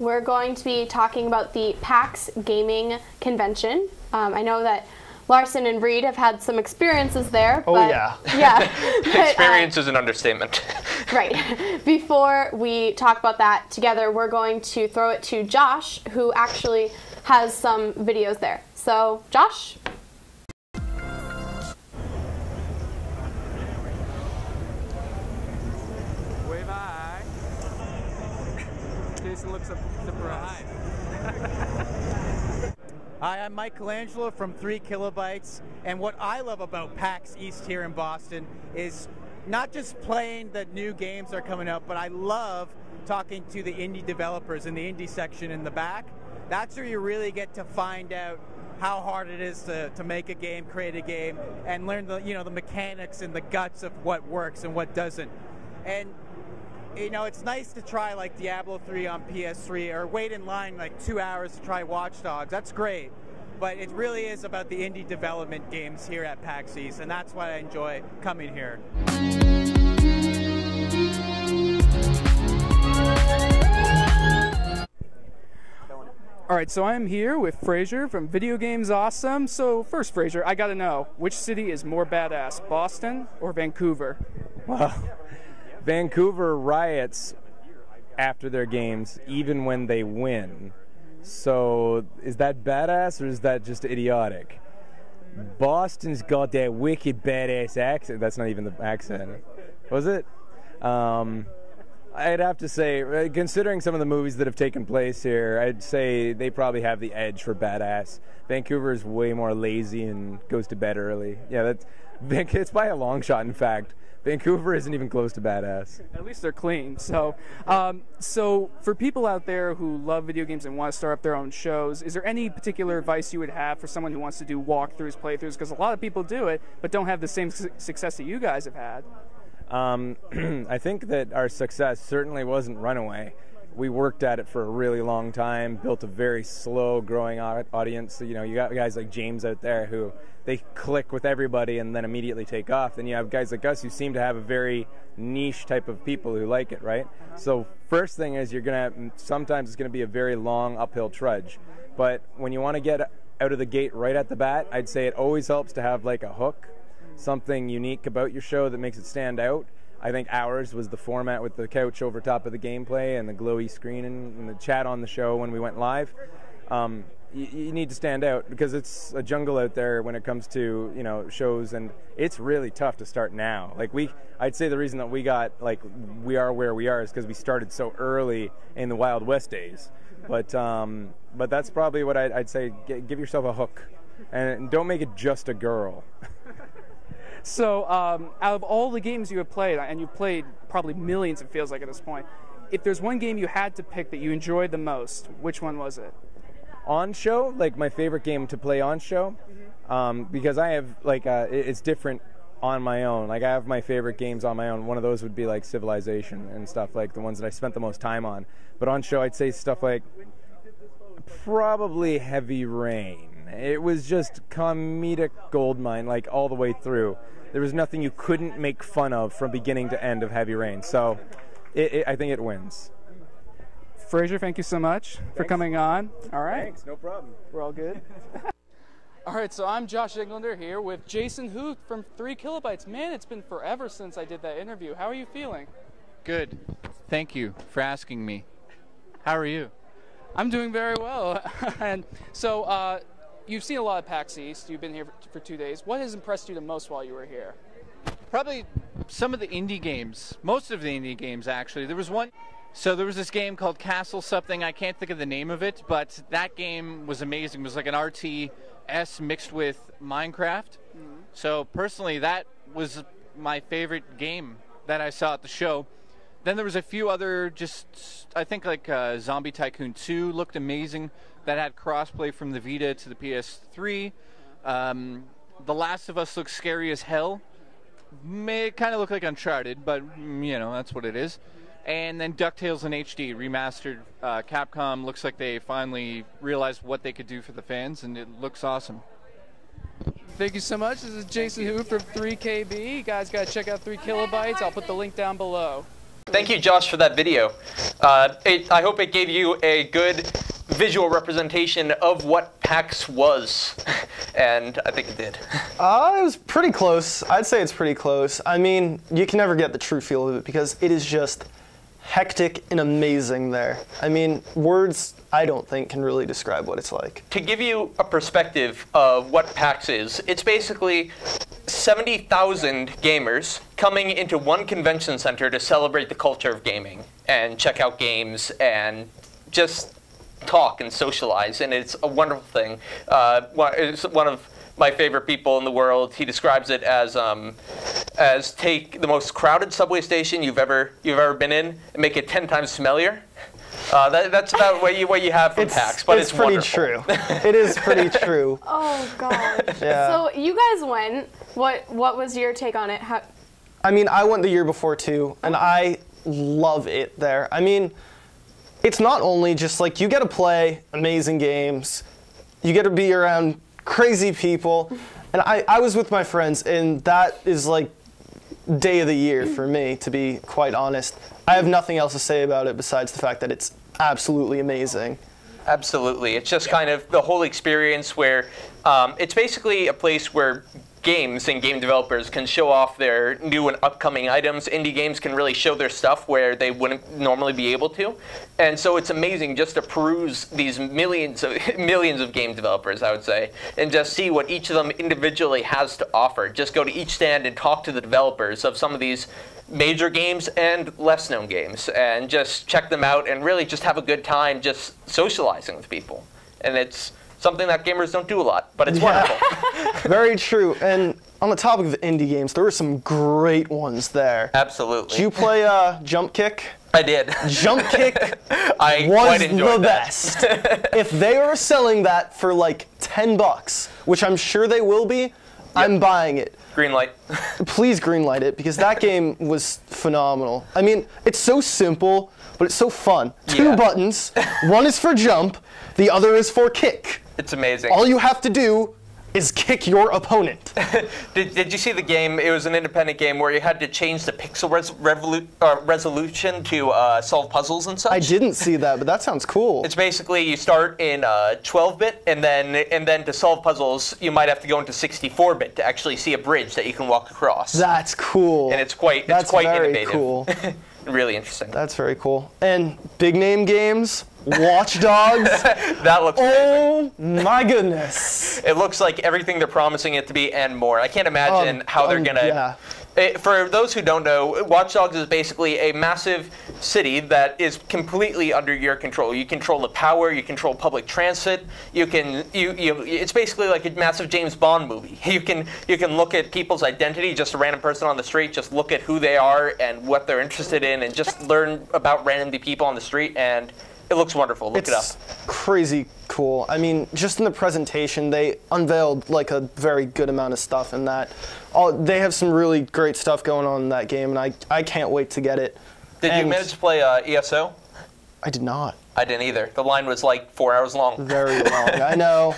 we're going to be talking about the PAX Gaming Convention. I know that Larson and Reed have had some experiences there. Oh, but, yeah. Yeah. But, Experience is an understatement. Right. Before we talk about that together, we're going to throw it to Josh, who actually has some videos there. So, Josh? Wave high. Jason looks up surprised. Hi, I'm Michelangelo from 3 Kilobytes, and what I love about PAX East here in Boston is not just playing the new games that are coming out, but I love talking to the indie developers in the indie section in the back. That's where you really get to find out how hard it is to make a game, create a game, and learn the mechanics and the guts of what works and what doesn't. And it's nice to try like Diablo 3 on PS3 or wait in line like 2 hours to try Watch Dogs. That's great. But it really is about the indie development games here at PAX East, and that's why I enjoy coming here. All right, so I'm here with Fraser from Video Games Awesome. So first, Fraser, I gotta know, which city is more badass, Boston or Vancouver? Well, Vancouver riots after their games, even when they win. So is that badass or is that just idiotic? Boston's got that wicked badass accent. That's not even the accent. Was it? I'd have to say, considering some of the movies that have taken place here, I'd say they probably have the edge for badass. Vancouver is way more lazy and goes to bed early. Yeah, it's by a long shot, in fact. Vancouver isn't even close to badass. At least they're clean. So, so for people out there who love video games and want to start up their own shows, is there any particular advice you would have for someone who wants to do walkthroughs, playthroughs? Because a lot of people do it, but don't have the same success that you guys have had. I think that our success certainly wasn't runaway. We worked at it for a really long time, built a very slow growing audience. You got guys like James out there who they click with everybody and then immediately take off. Then you have guys like us who seem to have a very niche type of people who like it, right? So first thing is sometimes it's going to be a very long uphill trudge. But when you want to get out of the gate right at the bat, I'd say it always helps to have like a hook, something unique about your show that makes it stand out. I think ours was the format with the couch over top of the gameplay and the glowy screen and the chat on the show when we went live. You need to stand out because it's a jungle out there when it comes to shows, and it's really tough to start now. I'd say the reason that we are where we are is because we started so early in the Wild West days. But that's probably what I'd say. Give yourself a hook, and don't make it just a girl. So out of all the games you have played, and you've played probably millions, it feels like at this point, if there's one game you had to pick that you enjoyed the most, which one was it? On show, like my favorite game to play on show, because I have it's different on my own. Like I have my favorite games on my own. One of those would be like Civilization and stuff, like the ones that I spent the most time on. But on show, I'd say stuff like probably Heavy Rain. It was just comedic goldmine, like all the way through. There was nothing you couldn't make fun of from beginning to end of Heavy Rain. So I think it wins. Fraser, thank you so much for coming on. All right. Thanks, no problem. We're all good. All right, so I'm Josh Englander here with Jason Huth from 3 Kilobytes. Man, it's been forever since I did that interview. How are you feeling? Good. Thank you for asking me. How are you? I'm doing very well. And so you've seen a lot of PAX East. You've been here for 2 days. What has impressed you the most while you were here? Probably some of the indie games. Most of the indie games, actually. There was this game called Castle something. I can't think of the name of it, but that game was amazing. It was like an RTS mixed with Minecraft. Mm-hmm. So personally, that was my favorite game that I saw at the show. Then there was a few other I think like Zombie Tycoon 2 looked amazing. That had crossplay from the Vita to the PS3. The Last of Us looks scary as hell. It kind of looked like Uncharted, but that's what it is. And then DuckTales in HD, remastered. Capcom looks like they finally realized what they could do for the fans, and it looks awesome. Thank you so much. This is Jason Hu from 3KB. You guys got to check out 3 Kilobytes. I'll put the link down below. Thank you, Josh, for that video. I hope it gave you a good visual representation of what PAX was, and I think it did. It was pretty close. I'd say it's pretty close. I mean, you can never get the true feel of it because it is just hectic and amazing there. I mean, words, I don't think, can really describe what it's like. To give you a perspective of what PAX is, it's basically 70,000 gamers coming into one convention center to celebrate the culture of gaming and check out games and just talk and socialize, and it's a wonderful thing. It's one of my favorite people in the world. He describes it as take the most crowded subway station you've ever been in and make it 10 times smellier. That's about what you have from PAX, but it's pretty wonderful. true. It is pretty true. Oh gosh. Yeah. So you guys went. What was your take on it? I mean, I went the year before too, and I love it there. I mean, it's not only just like you get to play amazing games, you get to be around crazy people, and I was with my friends, and that is like day of the year for me, to be quite honest. I have nothing else to say about it besides the fact that it's absolutely amazing. Absolutely. It's just kind of the whole experience where it's basically a place where games and game developers can show off their new and upcoming items. Indie games can really show their stuff where they wouldn't normally be able to. And so it's amazing just to peruse these millions of game developers, I would say, and just see what each of them individually has to offer. Just go to each stand and talk to the developers of some of these major games and less known games and just check them out and really just have a good time just socializing with people. And it's something that gamers don't do a lot, but it's wonderful. Very true. And on the topic of indie games, there were some great ones there. Absolutely. Did you play Jump Kick? I did. Jump Kick I was quite enjoyed the that. best. If they are selling that for like $10, which I'm sure they will be, I'm buying it. Green light. Please greenlight it, because that game was phenomenal. I mean, it's so simple, but it's so fun. Two buttons. One is for jump, the other is for kick. It's amazing. All you have to do is kick your opponent. Did you see the game? It was an independent game where you had to change the pixel resolution to solve puzzles and such. I didn't see that, but that sounds cool. It's basically you start in 12-bit, and then to solve puzzles, you might have to go into 64-bit to actually see a bridge that you can walk across. That's cool. And it's quite very innovative. Cool. Really interesting. That's very cool. And big name games. Watch Dogs. That looks amazing. Oh my goodness. It looks like everything they're promising it to be and more. I can't imagine how they're going to... Yeah. For those who don't know, Watch Dogs is basically a massive city that is completely under your control. You control the power, you control public transit, it's basically like a massive James Bond movie. You can look at people's identity, just a random person on the street, just look at who they are and what they're interested in, and just learn about random people on the street, and it looks wonderful. Look it up. It's crazy cool. I mean, just in the presentation, they unveiled like a very good amount of stuff in that. They have some really great stuff going on in that game, and I can't wait to get it. Did you manage to play ESO? I did not. I didn't either. The line was like 4 hours long. Very long. I know.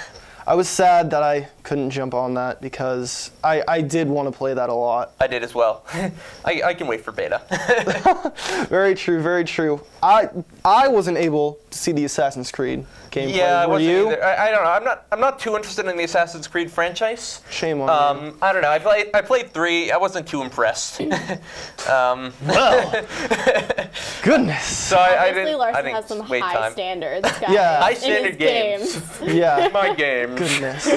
I was sad that I couldn't jump on that because I did want to play that a lot. I did as well. I can wait for beta. Very true, very true. I wasn't able to see the Assassin's Creed gameplay. Yeah, Were you? Either. I don't know. I'm not too interested in the Assassin's Creed franchise. Shame on you. I don't know. I played 3. I wasn't too impressed. Well, goodness. So I didn't. Larson I didn't has some wait high time. standards. Guys, Yeah. High in standard his games. Yeah. My games. Goodness.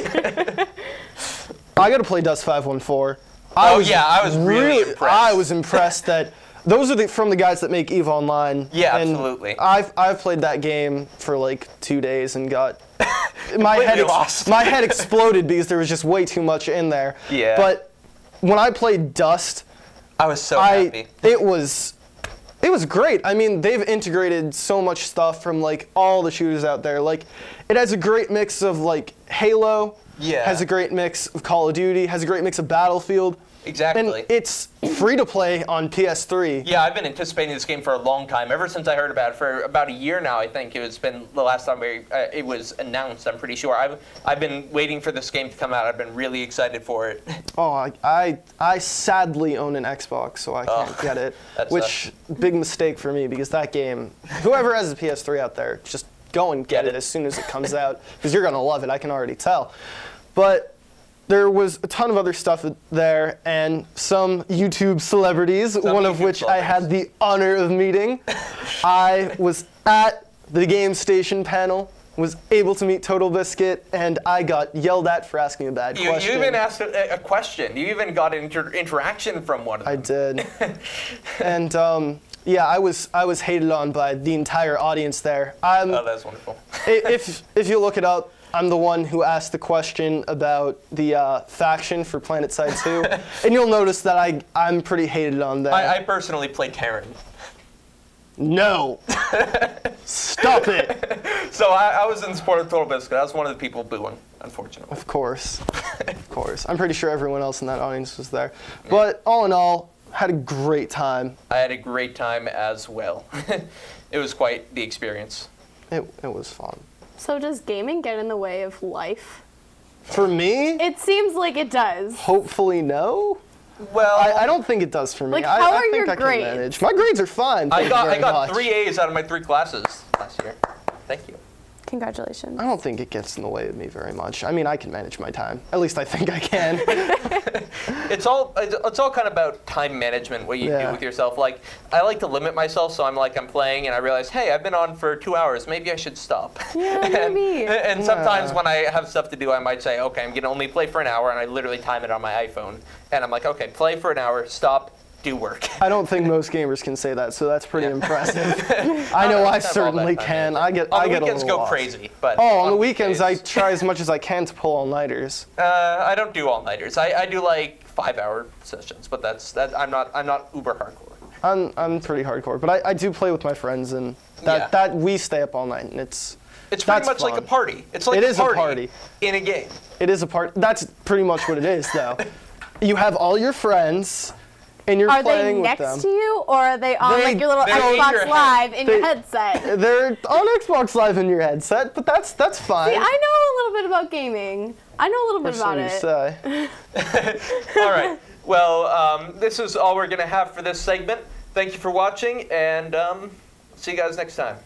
I got to play Dust 514. I was really impressed. I was impressed that those are from the guys that make EVE Online. Yeah, and absolutely. I've played that game for like 2 days and got my head exploded because there was just way too much in there. Yeah. But when I played Dust, I was so happy. It was great. I mean, they've integrated so much stuff from like all the shooters out there. Like, it has a great mix of like Halo. Yeah. Has a great mix of Call of Duty. Has a great mix of Battlefield. Exactly. And it's free to play on PS3. Yeah, I've been anticipating this game for a long time. Ever since I heard about it, for about a year now, I think it's been the last time it was announced. I'm pretty sure. I've been waiting for this game to come out. I've been really excited for it. Oh, I sadly own an Xbox, so I can't get it. Which big mistake for me, because that game. Whoever has a PS3 out there, just go and get it as soon as it comes out, because you're gonna love it. I can already tell. But there was a ton of other stuff there, and some YouTube celebrities, one of which I had the honor of meeting. I was at the Game Station panel, was able to meet Total Biscuit, and I got yelled at for asking a bad question. You even asked a question. You even got an interaction from one of them. I did. And yeah, I was hated on by the entire audience there. Oh, that's wonderful. If you look it up, I'm the one who asked the question about the faction for PlanetSide 2, and you'll notice that I'm pretty hated on there. I personally play Terran. No. Stop it. So I was in support of Total Biscuit. I was one of the people booing, unfortunately. Of course. Of course. I'm pretty sure everyone else in that audience was there. But all in all, had a great time. I had a great time as well. It was quite the experience. It was fun. So does gaming get in the way of life? For me? It seems like it does. Hopefully no. Well, I don't think it does for me. Like, how are your I grades? can manage. My grades are fine. I got 3 A's out of my 3 classes last year. Thank you. Congratulations. I don't think it gets in the way of me very much. I mean, I can manage my time. At least I think I can. It's all kind of about time management, what you do with yourself. Like, I like to limit myself, so I'm playing, and I realize, hey, I've been on for 2 hours. Maybe I should stop. Yeah, maybe. And sometimes when I have stuff to do, I might say, okay, I'm going to only play for an hour, and I literally time it on my iPhone. And I'm like, okay, play for an hour, stop, do work. I don't think most gamers can say that, so that's pretty impressive. I know I certainly can. I get on the a weekends little go lost. crazy, but on the weekends I try as much as I can to pull all-nighters. I don't do all-nighters. I do like 5-hour sessions, but I'm not uber hardcore. I'm pretty hardcore, but I do play with my friends, and that we stay up all night, and it's pretty much fun. like a party. It's like a party in a game. It is a party. That's pretty much what it is, though. You have all your friends, and you're playing with them. Are they next to you, or are they on like your little Xbox Live in your headset? They're on Xbox Live in your headset, but that's fine. See, I know a little bit about gaming. I know a little bit about it. All right. Well, this is all we're going to have for this segment. Thank you for watching, and see you guys next time.